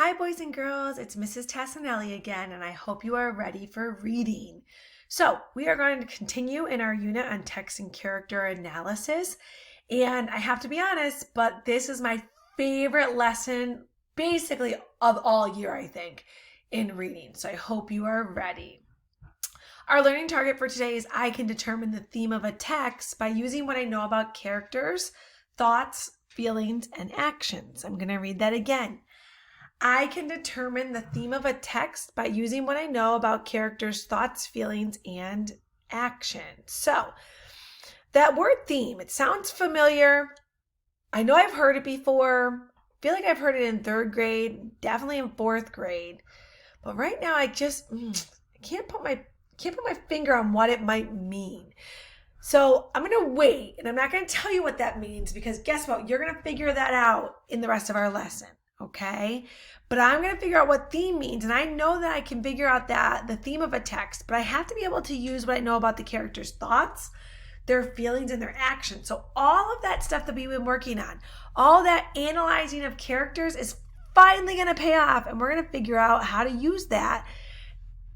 Hi, boys and girls. It's Mrs. Tassinelli again, and I hope you are ready for reading. So, we are going to continue in our unit on text and character analysis. And I have to be honest, but this is my favorite lesson, basically, of all year, I think, in reading. So, I hope you are ready. Our learning target for today is I can determine the theme of a text by using what I know about characters, thoughts, feelings, and actions. I'm going to read that again. I can determine the theme of a text by using what I know about characters' thoughts, feelings, and action. So, that word theme, it sounds familiar. I know I've heard it before. I feel like I've heard it in third grade, definitely in fourth grade. But right now I can't put my finger on what it might mean. So I'm going to wait, and I'm not going to tell you what that means because guess what? You're going to figure that out in the rest of our lesson. Okay, but I'm going to figure out what theme means, and I know that I can figure out the theme of a text, but I have to be able to use what I know about the characters' thoughts, their feelings, and their actions. So all of that stuff that we've been working on, all that analyzing of characters is finally going to pay off, and we're going to figure out how to use that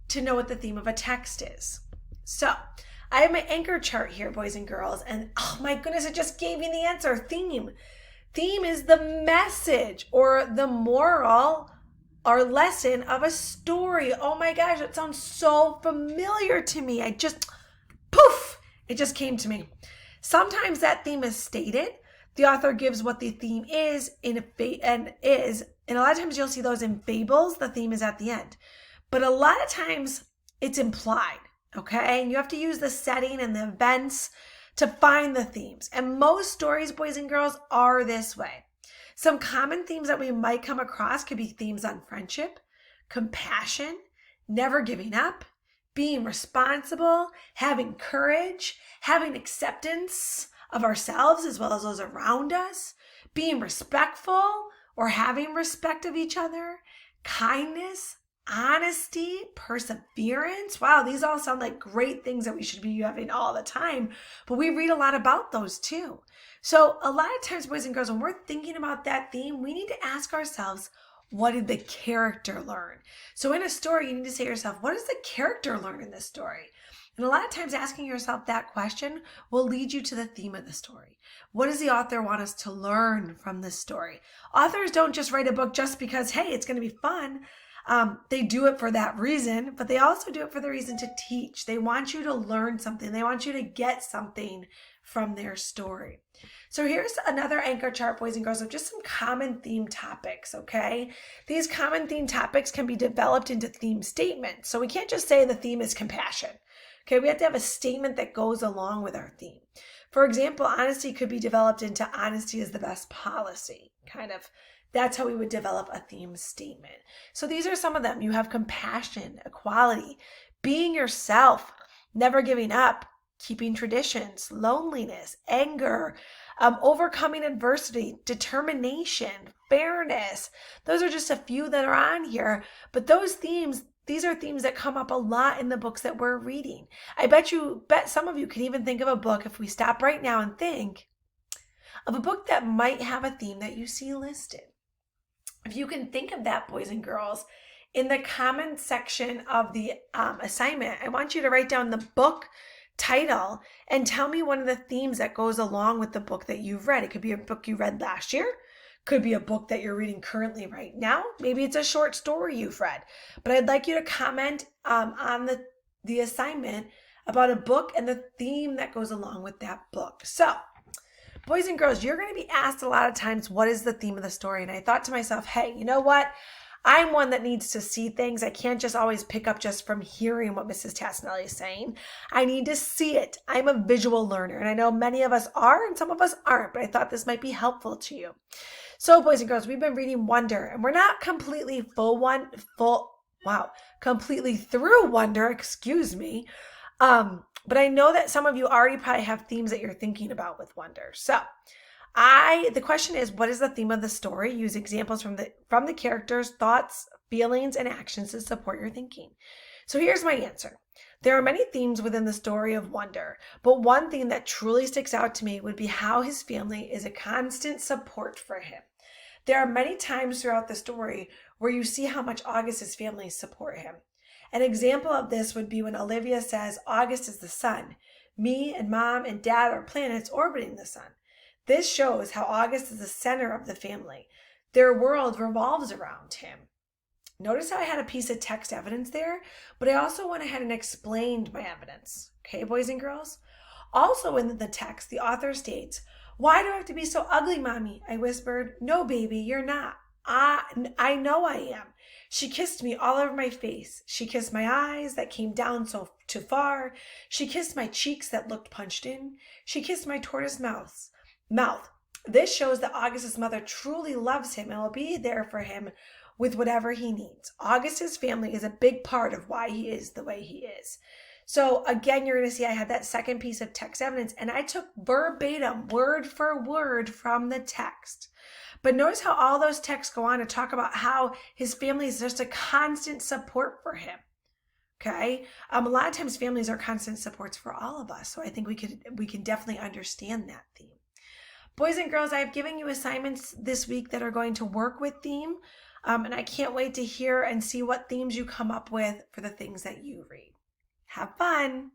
to know what the theme of a text is. So I have my anchor chart here, boys and girls, and oh my goodness, it just gave me the answer. Theme. Theme is the message or the moral or lesson of a story. Oh my gosh, that sounds so familiar to me. Poof, it just came to me. Sometimes that theme is stated. The author gives what the theme is and a lot of times you'll see those in fables, the theme is at the end. But a lot of times it's implied, okay? And you have to use the setting and the events to find the themes. And most stories, boys and girls, are this way. Some common themes that we might come across could be themes on friendship, compassion, never giving up, being responsible, having courage, having acceptance of ourselves as well as those around us, being respectful or having respect of each other, kindness, honesty, perseverance. Wow, these all sound like great things that we should be having all the time, but we read a lot about those too. So a lot of times, boys and girls, when we're thinking about that theme, we need to ask ourselves, what did the character learn? So in a story, you need to say to yourself, what does the character learn in this story? And a lot of times asking yourself that question will lead you to the theme of the story. What does the author want us to learn from this story? Authors don't just write a book just because, hey, it's going to be fun. They do it for that reason, but they also do it for the reason to teach. They want you to learn something. They want you to get something from their story. So here's another anchor chart, boys and girls, of just some common theme topics, okay? These common theme topics can be developed into theme statements. So we can't just say the theme is compassion. Okay, we have to have a statement that goes along with our theme. For example, honesty could be developed into honesty is the best policy, kind of. That's how we would develop a theme statement. So these are some of them. You have compassion, equality, being yourself, never giving up, keeping traditions, loneliness, anger, overcoming adversity, determination, fairness. Those are just a few that are on here. But these are themes that come up a lot in the books that we're reading. I bet some of you can even think of a book, if we stop right now and think of a book that might have a theme that you see listed. If you can think of that, boys and girls, in the comment section of the assignment, I want you to write down the book title and tell me one of the themes that goes along with the book that you've read. It could be a book you read last year, could be a book that you're reading currently right now. Maybe it's a short story you've read. But I'd like you to comment on the assignment about a book and the theme that goes along with that book. So, boys and girls, you're going to be asked a lot of times, what is the theme of the story? And I thought to myself, hey, you know what? I'm one that needs to see things. I can't just always pick up just from hearing what Mrs. Tassinelli is saying. I need to see it. I'm a visual learner, and I know many of us are and some of us aren't, but I thought this might be helpful to you. So, boys and girls, we've been reading Wonder, and we're not completely completely through Wonder, excuse me. But I know that some of you already probably have themes that you're thinking about with Wonder. So the question is, what is the theme of the story? Use examples from the characters, thoughts, feelings, and actions to support your thinking. So here's my answer. There are many themes within the story of Wonder, but one theme that truly sticks out to me would be how his family is a constant support for him. There are many times throughout the story where you see how much August's family support him. An example of this would be when Olivia says, August is the sun. Me and mom and dad are planets orbiting the sun. This shows how August is the center of the family. Their world revolves around him. Notice how I had a piece of text evidence there, but I also went ahead and explained my evidence. Okay, boys and girls? Also in the text, the author states, "Why do I have to be so ugly, Mommy?" I whispered. "No, baby, you're not. I know I am." She kissed me all over my face. She kissed my eyes that came down so too far. She kissed my cheeks that looked punched in. She kissed my tortoise mouth. This shows that August's mother truly loves him and will be there for him with whatever he needs. August's family is a big part of why he is the way he is. So again, you're going to see I had that second piece of text evidence, and I took verbatim, word for word from the text. But notice how all those texts go on to talk about how his family is just a constant support for him. Okay? A lot of times families are constant supports for all of us. So I think we can definitely understand that theme. Boys and girls, I've given you assignments this week that are going to work with theme. And I can't wait to hear and see what themes you come up with for the things that you read. Have fun.